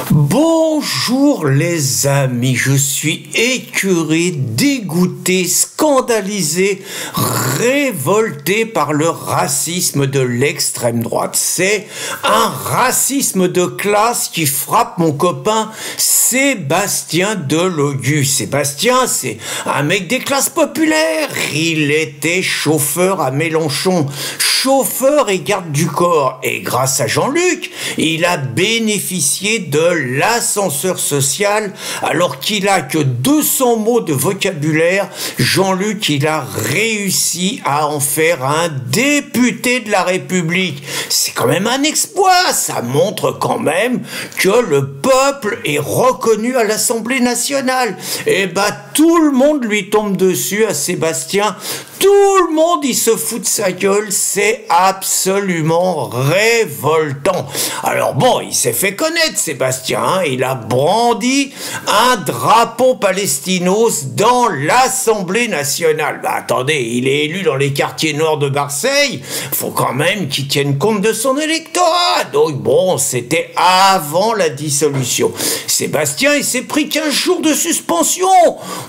Bonjour les amis, je suis écœuré, dégoûté, scandalisé, révolté par le racisme de l'extrême droite. C'est un racisme de classe qui frappe mon copain Sébastien Delogu. Sébastien, c'est un mec des classes populaires. Il était chauffeur à Mélenchon, chauffeur et garde du corps. Et grâce à Jean-Luc, il a bénéficié de l'ascenseur social alors qu'il a que 200 mots de vocabulaire. Jean-Luc, il a réussi à en faire un député de la République. C'est quand même un exploit. Ça montre quand même que le peuple est reconnu à l'Assemblée nationale. Et tout le monde lui tombe dessus à Sébastien. Tout le monde, il se fout de sa gueule. C'est absolument révoltant. Alors bon, il s'est fait connaître, Sébastien. Il a brandi un drapeau palestinos dans l'Assemblée nationale. Attendez, il est élu dans les quartiers nord de Marseille. Faut quand même qu'il tienne compte de son électorat. Donc bon, c'était avant la dissolution. Sébastien, il s'est pris 15 jours de suspension.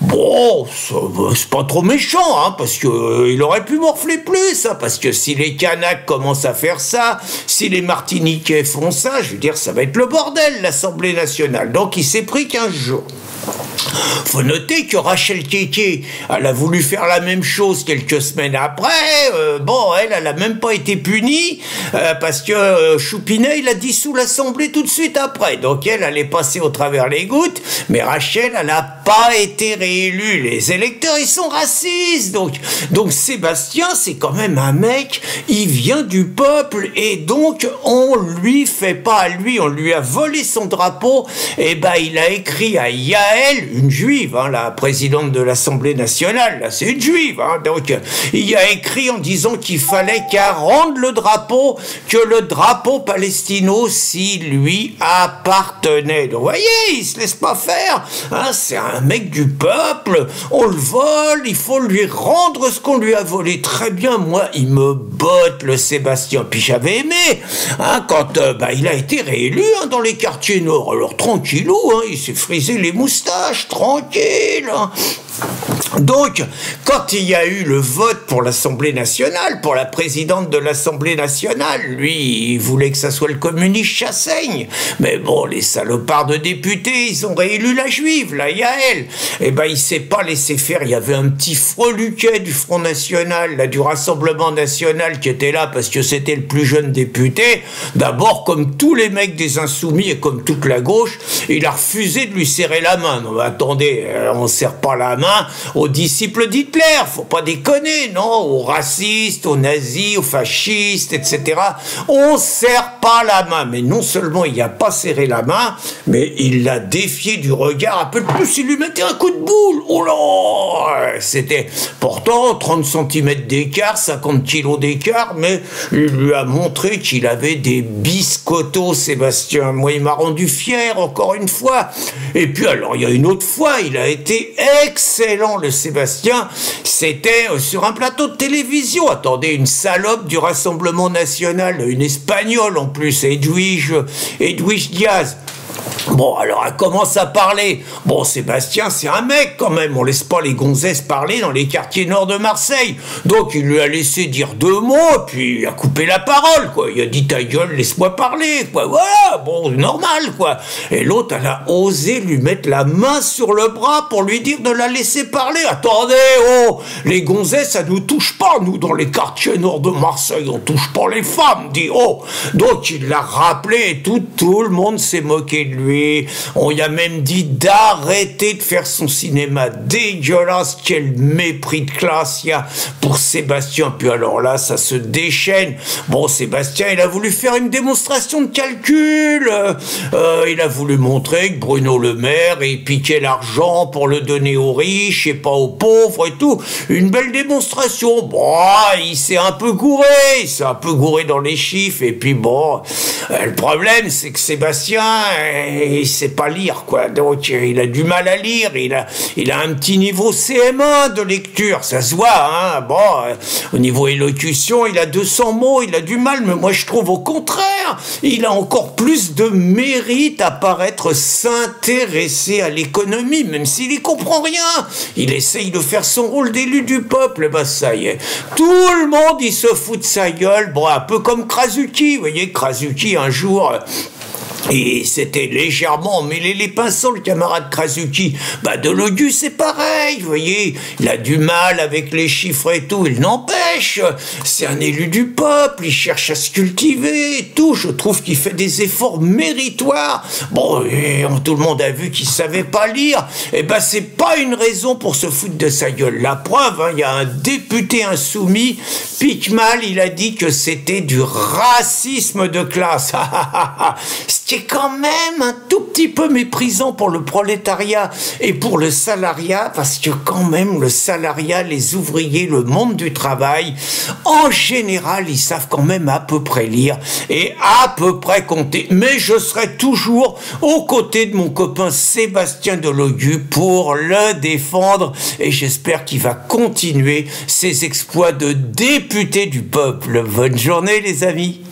Bon, c'est pas trop méchant, parce que il aurait pu morfler plus, parce que si les Kanaks commencent à faire ça, si les Martiniquais font ça, je veux dire, ça va être le bordel, l'Assemblée nationale. Donc il s'est pris 15 jours. Faut noter que Rachel Keke, elle a voulu faire la même chose quelques semaines après. Elle a même pas été punie parce que Choupinet, il a dissous l'Assemblée tout de suite après. Donc elle est passée au travers les gouttes. Mais Rachel, elle n'a pas été réélue. Les électeurs, ils sont racistes. Donc Sébastien, c'est quand même un mec, il vient du peuple et donc on lui fait pas à lui, on lui a volé son drapeau. Et il a écrit à Yael, une juive, la présidente de l'Assemblée nationale, là, c'est une juive, donc il a écrit en disant qu'il fallait qu'elle rende le drapeau, que le drapeau palestino, si lui appartenait. Donc vous voyez, il se laisse pas faire, c'est un mec du peuple, on le vole, il faut lui rendre ce qu'on lui a volé. Très bien, moi, il me botte le Sébastien, puis j'avais aimé, quand il a été réélu dans les quartiers nord, alors tranquillou, il s'est frisé les moustaches, tranquille. Donc, quand il y a eu le vote pour l'Assemblée nationale, pour la présidente de l'Assemblée nationale, lui, il voulait que ça soit le communiste Chassaigne. Mais bon, les salopards de députés, ils ont réélu la juive, la Yael. Il s'est pas laissé faire. Il y avait un petit freluquet du Front National, du Rassemblement National, qui était là parce que c'était le plus jeune député. D'abord, comme tous les mecs des Insoumis et comme toute la gauche, il a refusé de lui serrer la main. Non, mais attendez, on serre pas la main aux disciples d'Hitler, faut pas déconner, non, aux racistes, aux nazis, aux fascistes, etc. On serre pas la main, mais non seulement il n'a pas serré la main, mais il l'a défié du regard, un peu de plus, il lui mettait un coup de boule. Oh là, c'était pourtant 30 cm d'écart, 50 kilos d'écart, mais il lui a montré qu'il avait des biscottos, Sébastien. Moi, il m'a rendu fier, encore une fois. Et puis alors, il y a une autre fois, il a été excellent, le Sébastien, c'était sur un plateau de télévision. Attendez, une salope du Rassemblement national, une espagnole en plus, Edwige Diaz. Bon, alors elle commence à parler. Bon, Sébastien, c'est un mec quand même. On laisse pas les gonzesses parler dans les quartiers nord de Marseille. Donc il lui a laissé dire 2 mots, puis il a coupé la parole, quoi. Il a dit ta gueule, laisse-moi parler, quoi. Voilà, bon, normal, quoi. Et l'autre, elle a osé lui mettre la main sur le bras pour lui dire de la laisser parler. Attendez, les gonzesses, ça nous touche pas, nous, dans les quartiers nord de Marseille. On touche pas les femmes, dit Donc il l'a rappelé et tout le monde s'est moqué de lui. On lui a même dit d'arrêter de faire son cinéma dégueulasse. Quel mépris de classe il y a pour Sébastien. Puis alors là, ça se déchaîne. Bon, Sébastien, il a voulu faire une démonstration de calcul. Il a voulu montrer que Bruno Le Maire, il piquait l'argent pour le donner aux riches et pas aux pauvres et tout. Une belle démonstration. Bon, il s'est un peu gouré. Il s'est un peu gouré dans les chiffres. Et puis bon, le problème, c'est que Sébastien, il sait pas lire, quoi. Donc, il a du mal à lire, il a un petit niveau CM1 de lecture, ça se voit, hein. Bon, au niveau élocution, il a 200 mots, il a du mal, mais moi je trouve au contraire, il a encore plus de mérite à paraître s'intéresser à l'économie, même s'il y comprend rien. Il essaye de faire son rôle d'élu du peuple, bah ça y est. Tout le monde, il se fout de sa gueule, bon, un peu comme Krasuki, vous voyez, Krasuki, un jour... Et c'était légèrement mêlé les pinceaux, le camarade Krasuki. Bah, Delogu, c'est pareil, vous voyez. Il a du mal avec les chiffres et tout. Il n'empêche, c'est un élu du peuple, il cherche à se cultiver et tout. Je trouve qu'il fait des efforts méritoires. Bon, et tout le monde a vu qu'il savait pas lire. Et ben, c'est pas une raison pour se foutre de sa gueule. La preuve, hein, il y a un député insoumis, Piquemal, il a dit que c'était du racisme de classe. C'est quand même un tout petit peu méprisant pour le prolétariat et pour le salariat, parce que quand même le salariat, les ouvriers, le monde du travail, en général, ils savent quand même à peu près lire et à peu près compter. Mais je serai toujours aux côtés de mon copain Sébastien Delogu pour le défendre et j'espère qu'il va continuer ses exploits de député du peuple. Bonne journée les amis.